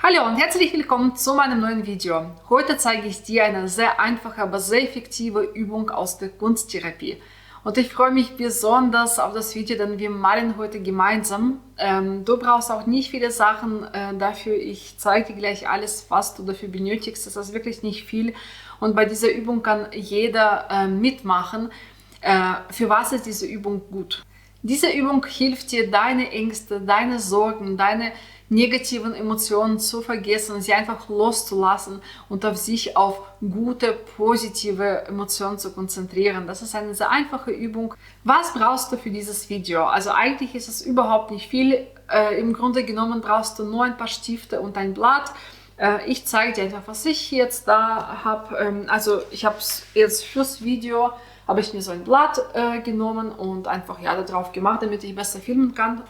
Hallo und herzlich willkommen zu meinem neuen Video. Heute zeige ich dir eine sehr einfache, aber sehr effektive Übung aus der Kunsttherapie. Und ich freue mich besonders auf das Video, denn wir malen heute gemeinsam. Du brauchst auch nicht viele Sachen dafür. Ich zeige dir gleich alles, was du dafür benötigst. Das ist wirklich nicht viel. Und bei dieser Übung kann jeder mitmachen. Für was ist diese Übung gut? Diese Übung hilft dir, deine Ängste, deine Sorgen, deine negativen Emotionen zu vergessen, sie einfach loszulassen und auf sich, auf gute, positive Emotionen zu konzentrieren. Das ist eine sehr einfache Übung. Was brauchst du für dieses Video? Also eigentlich ist es überhaupt nicht viel. Im Grunde genommen brauchst du nur ein paar Stifte und ein Blatt. Ich zeige dir einfach, was ich jetzt da habe. Also ich habe es jetzt fürs Video, habe ich mir so ein Blatt genommen und einfach da drauf gemacht, damit ich besser filmen kann,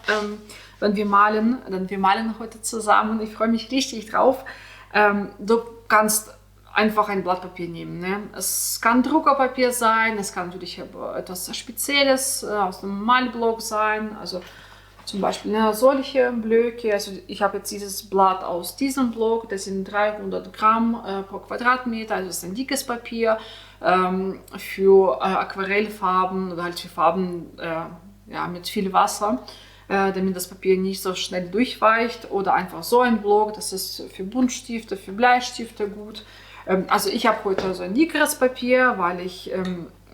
wenn wir malen. Denn wir malen heute zusammen. Ich freue mich richtig drauf. Du kannst einfach ein Blatt Papier nehmen. Ne? Es kann Druckerpapier sein, es kann natürlich etwas Spezielles aus dem Malblock sein. Also zum Beispiel solche Blöcke. Also ich habe jetzt dieses Blatt aus diesem Block, das sind 300 Gramm pro Quadratmeter, also das ist ein dickes Papier für Aquarellfarben oder halt für Farben mit viel Wasser, damit das Papier nicht so schnell durchweicht, oder einfach so ein Block, das ist für Buntstifte, für Bleistifte gut. Also ich habe heute so ein dickeres Papier, weil ich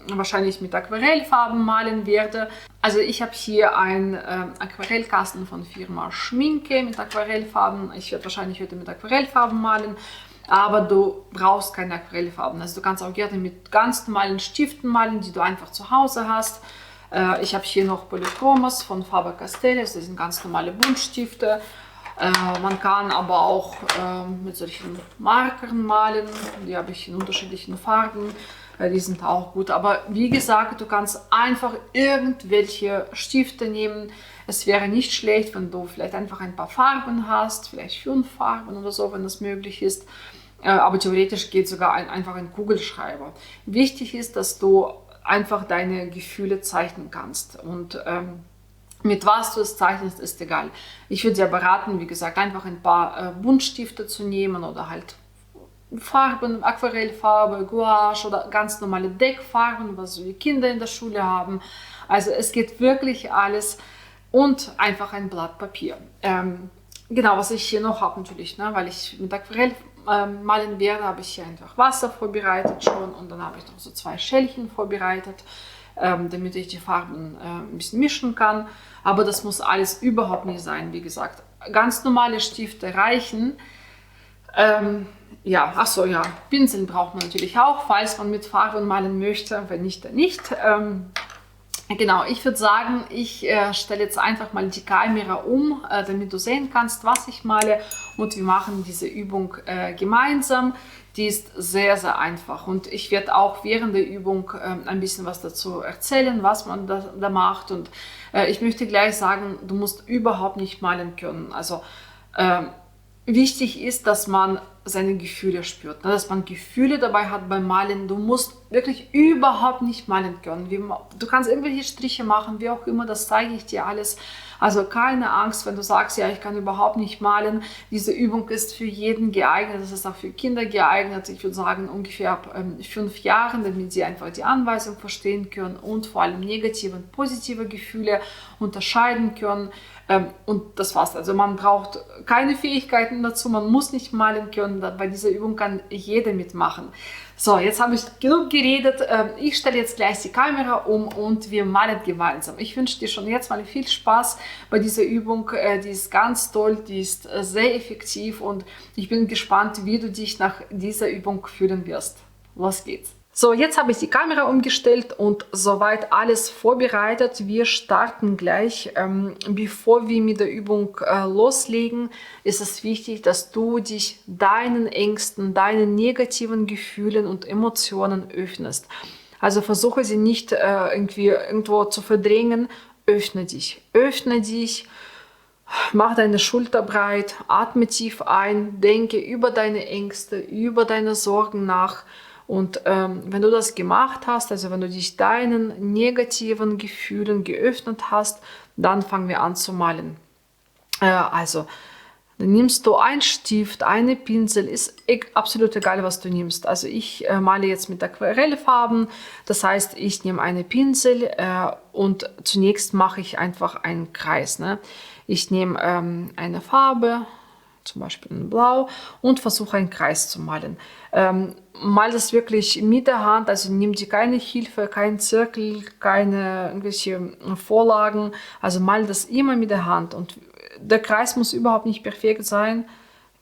wahrscheinlich mit Aquarellfarben malen werde. Also ich habe hier einen Aquarellkasten von Firma Schminke mit Aquarellfarben. Ich werde wahrscheinlich heute mit Aquarellfarben malen, aber du brauchst keine Aquarellfarben. Also du kannst auch gerne mit ganz normalen Stiften malen, die du einfach zu Hause hast. Ich habe hier noch Polychromos von Faber-Castell, das sind ganz normale Buntstifte. Man kann aber auch mit solchen Markern malen, die habe ich in unterschiedlichen Farben. Die sind auch gut, aber wie gesagt, du kannst einfach irgendwelche Stifte nehmen. Es wäre nicht schlecht, wenn du vielleicht einfach ein paar Farben hast, vielleicht 5 Farben oder so, wenn das möglich ist. Aber theoretisch geht sogar einfach ein Kugelschreiber. Wichtig ist, dass du einfach deine Gefühle zeichnen kannst, und mit was du es zeichnest, ist egal. Ich würde dir beraten, wie gesagt, einfach ein paar Buntstifte zu nehmen oder halt Farben, Aquarellfarbe, Gouache oder ganz normale Deckfarben, was so die Kinder in der Schule haben. Also es geht wirklich alles, und einfach ein Blatt Papier. Genau, was ich hier noch habe natürlich, weil ich mit Aquarell malen werde, habe ich hier einfach Wasser vorbereitet schon, und dann habe ich noch so 2 Schälchen vorbereitet, damit ich die Farben ein bisschen mischen kann. Aber das muss alles überhaupt nicht sein, wie gesagt. Ganz normale Stifte reichen. Pinseln braucht man natürlich auch, falls man mit Farben malen möchte, wenn nicht, dann nicht. Genau, ich würde sagen, ich stelle jetzt einfach mal die Kamera um, damit du sehen kannst, was ich male, und wir machen diese Übung gemeinsam. Die ist sehr, sehr einfach, und ich werde auch während der Übung ein bisschen was dazu erzählen, was man da macht, und ich möchte gleich sagen, du musst überhaupt nicht malen können. Also wichtig ist, dass man seine Gefühle spürt, dass man Gefühle dabei hat beim Malen. Du musst wirklich überhaupt nicht malen können. Du kannst irgendwelche Striche machen, wie auch immer, das zeige ich dir alles. Also keine Angst, wenn du sagst, ja, ich kann überhaupt nicht malen. Diese Übung ist für jeden geeignet, das ist auch für Kinder geeignet. Ich würde sagen, ungefähr ab 5 Jahren, damit sie einfach die Anweisung verstehen können und vor allem negative und positive Gefühle unterscheiden können. Und das war's. Also man braucht keine Fähigkeiten dazu, man muss nicht malen können. Bei dieser Übung kann jeder mitmachen. So, jetzt habe ich genug geredet. Ich stelle jetzt gleich die Kamera um und wir malen gemeinsam. Ich wünsche dir schon jetzt mal viel Spaß bei dieser Übung. Die ist ganz toll, die ist sehr effektiv, und ich bin gespannt, wie du dich nach dieser Übung fühlen wirst. Los geht's! So, jetzt habe ich die Kamera umgestellt und soweit alles vorbereitet. Wir starten gleich. Bevor wir mit der Übung loslegen, ist es wichtig, dass du dich deinen Ängsten, deinen negativen Gefühlen und Emotionen öffnest. Also versuche sie nicht irgendwo zu verdrängen. Öffne dich. Öffne dich. Mach deine Schulter breit. Atme tief ein. Denke über deine Ängste, über deine Sorgen nach. Und wenn du das gemacht hast, also wenn du dich deinen negativen Gefühlen geöffnet hast, dann fangen wir an zu malen. Also Dann nimmst du einen Stift, einen Pinsel, ist absolut egal, was du nimmst. Also ich male jetzt mit Aquarellfarben, das heißt, ich nehme einen Pinsel und zunächst mache ich einfach einen Kreis. Ne? Ich nehme eine Farbe, zum Beispiel in Blau, und versuche einen Kreis zu malen. Mal das wirklich mit der Hand, also nimm dir keine Hilfe, keinen Zirkel, keine irgendwelche Vorlagen, also mal das immer mit der Hand. Und der Kreis muss überhaupt nicht perfekt sein.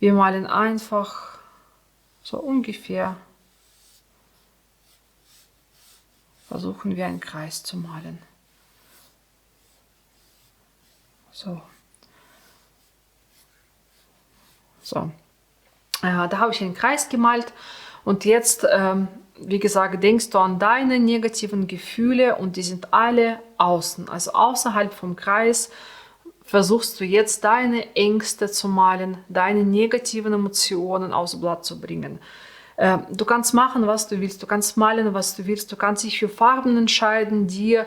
Wir malen einfach so ungefähr, versuchen wir einen Kreis zu malen. So. So. Da habe ich einen Kreis gemalt und jetzt, wie gesagt, denkst du an deine negativen Gefühle und die sind alle außen, also außerhalb vom Kreis. Versuchst du jetzt deine Ängste zu malen, deine negativen Emotionen aufs Blatt zu bringen. Du kannst machen, was du willst, du kannst malen, was du willst, du kannst dich für Farben entscheiden, die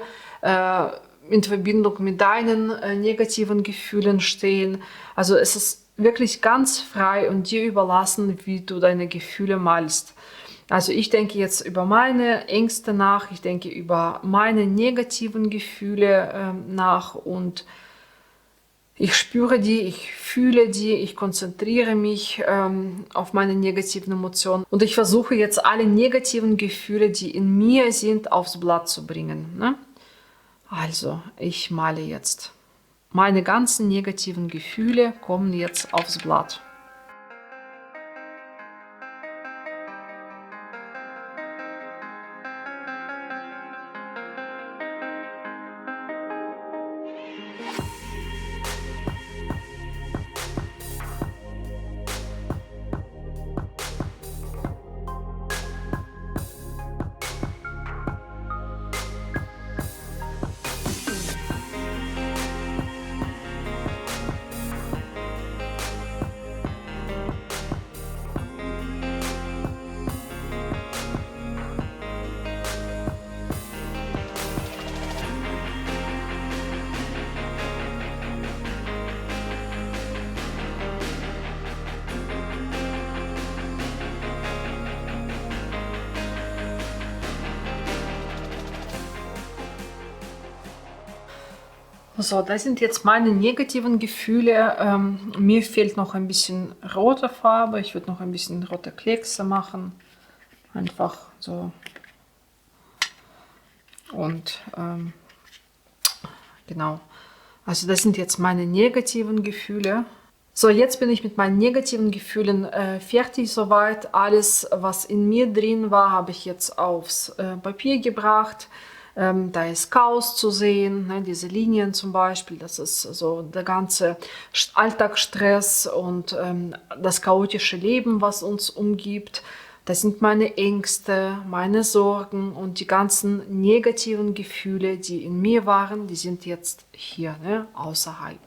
in Verbindung mit deinen negativen Gefühlen stehen. Also es ist wirklich ganz frei und dir überlassen, wie du deine Gefühle malst. Also ich denke jetzt über meine Ängste nach, ich denke über meine negativen Gefühle nach und ich spüre die, ich fühle die, ich konzentriere mich auf meine negativen Emotionen und ich versuche jetzt alle negativen Gefühle, die in mir sind, aufs Blatt zu bringen. Ne? Also, ich male jetzt. Meine ganzen negativen Gefühle kommen jetzt aufs Blatt. So, das sind jetzt meine negativen Gefühle. Mir fehlt noch ein bisschen rote Farbe. Ich würde noch ein bisschen rote Kleckse machen. Einfach so. Und genau. Also das sind jetzt meine negativen Gefühle. So, jetzt bin ich mit meinen negativen Gefühlen fertig soweit. Alles, was in mir drin war, habe ich jetzt aufs Papier gebracht. Da ist Chaos zu sehen, ne, diese Linien zum Beispiel, das ist so der ganze Alltagsstress und das chaotische Leben, was uns umgibt. Das sind meine Ängste, meine Sorgen und die ganzen negativen Gefühle, die in mir waren, die sind jetzt hier, ne, außerhalb.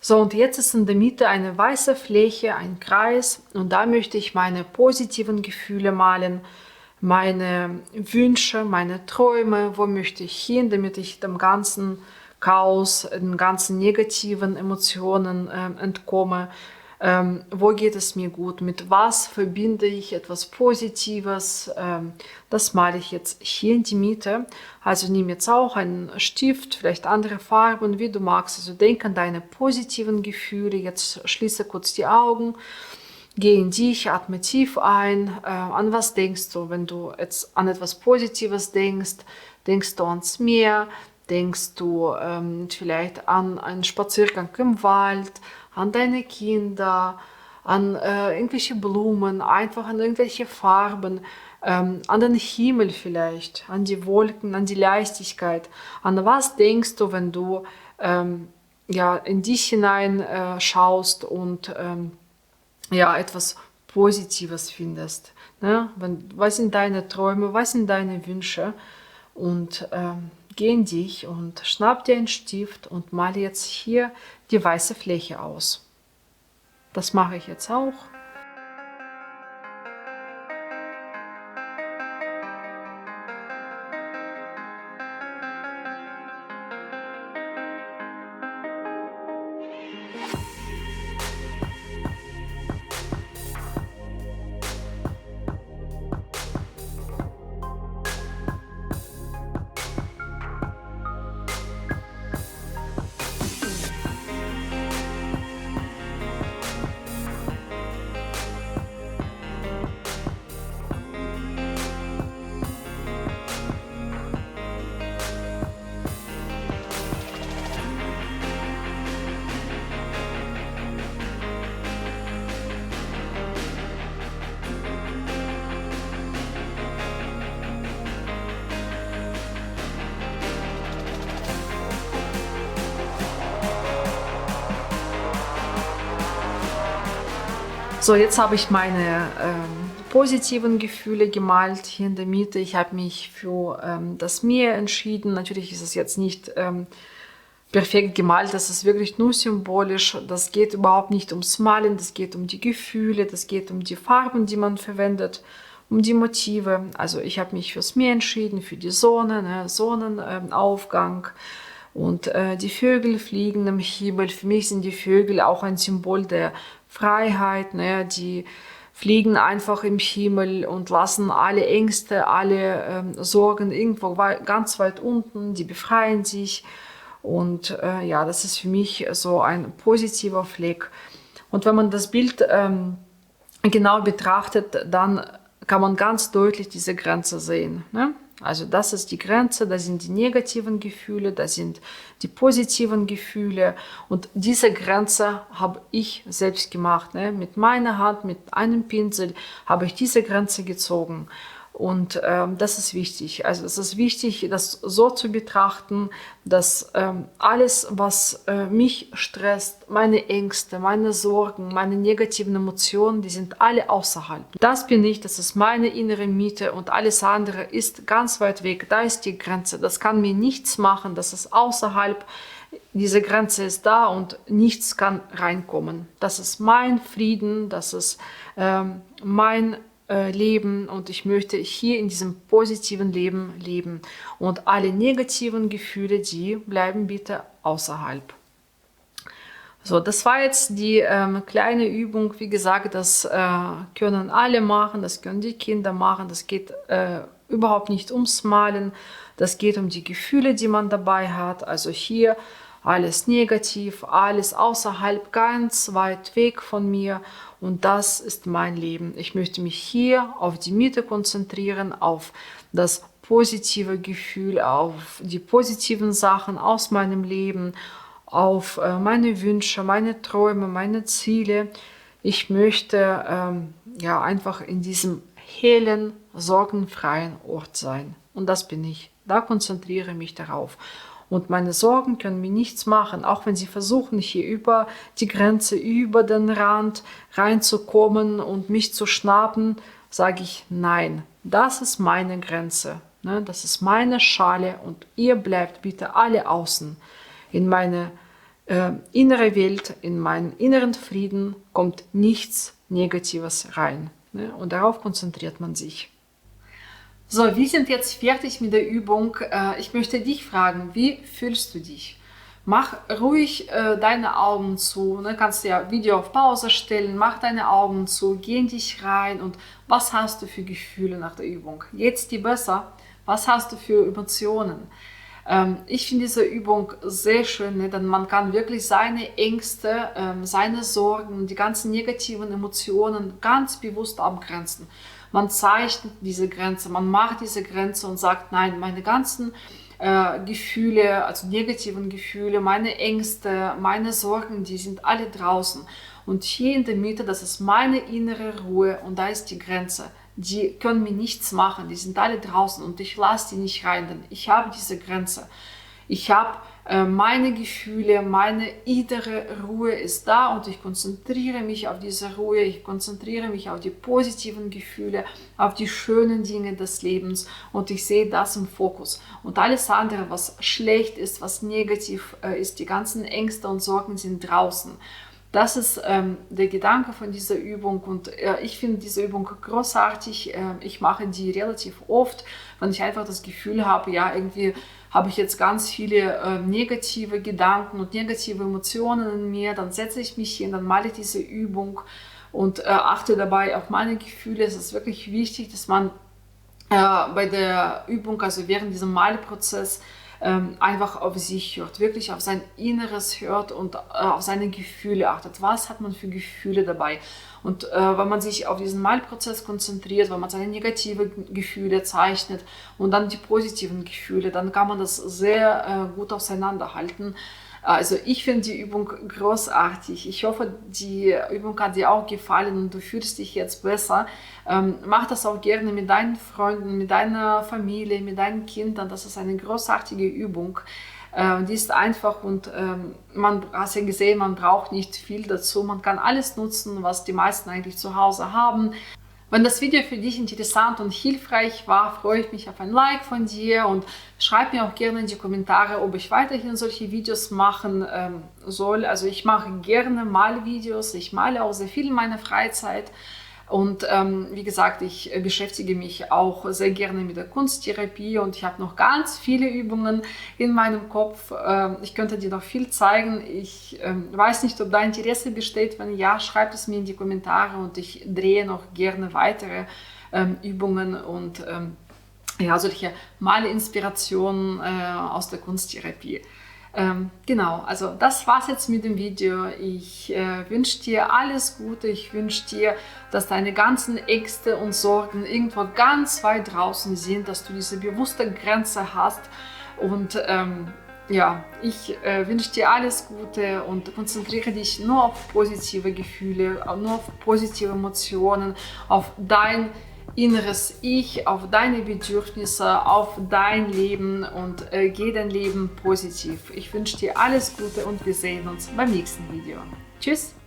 So, und jetzt ist in der Mitte eine weiße Fläche, ein Kreis, und da möchte ich meine positiven Gefühle malen, meine Wünsche, meine Träume, wo möchte ich hin, damit ich dem ganzen Chaos, den ganzen negativen Emotionen entkomme. Wo geht es mir gut, mit was verbinde ich etwas Positives, das male ich jetzt hier in die Mitte. Also nimm jetzt auch einen Stift, vielleicht andere Farben, wie du magst. Also denk an deine positiven Gefühle, jetzt schließe kurz die Augen, geh in dich, atme tief ein. An was denkst du, wenn du jetzt an etwas Positives denkst? Denkst du ans Meer? Denkst du vielleicht an einen Spaziergang im Wald, an deine Kinder, an irgendwelche Blumen, einfach an irgendwelche Farben, an den Himmel vielleicht, an die Wolken, an die Leichtigkeit. An was denkst du, wenn du ja, in dich hinein schaust und ja, etwas Positives findest? Ne? Was sind deine Träume, was sind deine Wünsche? Und geh in dich und schnapp dir einen Stift und male jetzt hier die weiße Fläche aus. Das mache ich jetzt auch. So, jetzt habe ich meine positiven Gefühle gemalt hier in der Mitte. Ich habe mich für das Meer entschieden. Natürlich ist es jetzt nicht perfekt gemalt, das ist wirklich nur symbolisch. Das geht überhaupt nicht ums Malen, das geht um die Gefühle, das geht um die Farben, die man verwendet, um die Motive. Also ich habe mich fürs Meer entschieden, für die Sonne, ne, Sonnenaufgang. Und die Vögel fliegen im Himmel. Für mich sind die Vögel auch ein Symbol der Freiheit. Ne? Die fliegen einfach im Himmel und lassen alle Ängste, alle Sorgen irgendwo ganz weit unten. Die befreien sich. Und ja, das ist für mich so ein positiver Fleck. Und wenn man das Bild genau betrachtet, dann kann man ganz deutlich diese Grenze sehen. Ne? Also das ist die Grenze, da sind die negativen Gefühle, da sind die positiven Gefühle. Und diese Grenze habe ich selbst gemacht. Ne? Mit meiner Hand, mit einem Pinsel habe ich diese Grenze gezogen. Und das ist wichtig. Also es ist wichtig, das so zu betrachten, dass alles, was mich stresst, meine Ängste, meine Sorgen, meine negativen Emotionen, die sind alle außerhalb. Das bin ich, das ist meine innere Mitte und alles andere ist ganz weit weg. Da ist die Grenze. Das kann mir nichts machen, das ist außerhalb. Diese Grenze ist da und nichts kann reinkommen. Das ist mein Frieden, das ist mein Leben und ich möchte hier in diesem positiven Leben leben. Und alle negativen Gefühle, die bleiben bitte außerhalb. So, das war jetzt die kleine Übung. Wie gesagt, das können alle machen, das können die Kinder machen. Das geht überhaupt nicht ums Malen. Das geht um die Gefühle, die man dabei hat. Also hier alles negativ, alles außerhalb, ganz weit weg von mir. Und das ist mein Leben. Ich möchte mich hier auf die Mitte konzentrieren, auf das positive Gefühl, auf die positiven Sachen aus meinem Leben, auf meine Wünsche, meine Träume, meine Ziele. Ich möchte ja einfach in diesem hellen, sorgenfreien Ort sein. Und das bin ich. Da konzentriere ich mich darauf. Und meine Sorgen können mir nichts machen, auch wenn sie versuchen, hier über die Grenze, über den Rand reinzukommen und mich zu schnappen, sage ich nein. Das ist meine Grenze, ne? Das ist meine Schale und ihr bleibt bitte alle außen. In meine innere Welt, in meinen inneren Frieden kommt nichts Negatives rein, ne? Und darauf konzentriert man sich. So, wir sind jetzt fertig mit der Übung. Ich möchte dich fragen, wie fühlst du dich? Mach ruhig deine Augen zu. Ne? Kannst du ja Video auf Pause stellen, mach deine Augen zu, geh in dich rein und was hast du für Gefühle nach der Übung? Geht's dir besser? Was hast du für Emotionen? Ich finde diese Übung sehr schön, ne? Denn man kann wirklich seine Ängste, seine Sorgen, die ganzen negativen Emotionen ganz bewusst abgrenzen. Man zeichnet diese Grenze, man macht diese Grenze und sagt, nein, meine ganzen Gefühle, also negativen Gefühle, meine Ängste, meine Sorgen, die sind alle draußen. Und hier in der Mitte, das ist meine innere Ruhe und da ist die Grenze. Die können mir nichts machen, die sind alle draußen und ich lasse die nicht rein, denn ich habe diese Grenze. Ich habe meine Gefühle, meine innere Ruhe ist da und ich konzentriere mich auf diese Ruhe, ich konzentriere mich auf die positiven Gefühle, auf die schönen Dinge des Lebens und ich sehe das im Fokus. Und alles andere, was schlecht ist, was negativ ist, die ganzen Ängste und Sorgen sind draußen. Das ist der Gedanke von dieser Übung und ich finde diese Übung großartig. Ich mache die relativ oft, wenn ich einfach das Gefühl habe, ja, irgendwie habe ich jetzt ganz viele negative Gedanken und negative Emotionen in mir, dann setze ich mich hin, dann male ich diese Übung und achte dabei auf meine Gefühle. Es ist wirklich wichtig, dass man bei der Übung, also während diesem Malprozess, einfach auf sich hört, wirklich auf sein Inneres hört und auf seine Gefühle achtet. Was hat man für Gefühle dabei? Und wenn man sich auf diesen Malprozess konzentriert, wenn man seine negativen Gefühle zeichnet und dann die positiven Gefühle, dann kann man das sehr gut auseinanderhalten. Also ich finde die Übung großartig. Ich hoffe, die Übung hat dir auch gefallen und du fühlst dich jetzt besser. Mach das auch gerne mit deinen Freunden, mit deiner Familie, mit deinen Kindern. Das ist eine großartige Übung. Die ist einfach und man hat ja gesehen, man braucht nicht viel dazu. Man kann alles nutzen, was die meisten eigentlich zu Hause haben. Wenn das Video für dich interessant und hilfreich war, freue ich mich auf ein Like von dir und schreib mir auch gerne in die Kommentare, ob ich weiterhin solche Videos machen soll. Also ich mache gerne Malvideos, ich male auch sehr viel in meiner Freizeit. Und wie gesagt, ich beschäftige mich auch sehr gerne mit der Kunsttherapie und ich habe noch ganz viele Übungen in meinem Kopf. Ich könnte dir noch viel zeigen. Ich weiß nicht, ob da Interesse besteht. Wenn ja, schreib es mir in die Kommentare und ich drehe noch gerne weitere Übungen und ja, solche Malinspirationen aus der Kunsttherapie. Genau, also das war's jetzt mit dem Video. Ich wünsche dir alles Gute. Ich wünsche dir, dass deine ganzen Ängste und Sorgen irgendwo ganz weit draußen sind, dass du diese bewusste Grenze hast. Und ja, ich wünsche dir alles Gute und konzentriere dich nur auf positive Gefühle, nur auf positive Emotionen, auf dein inneres Ich, auf deine Bedürfnisse, auf dein Leben und geh dein Leben positiv. Ich wünsche dir alles Gute und wir sehen uns beim nächsten Video. Tschüss!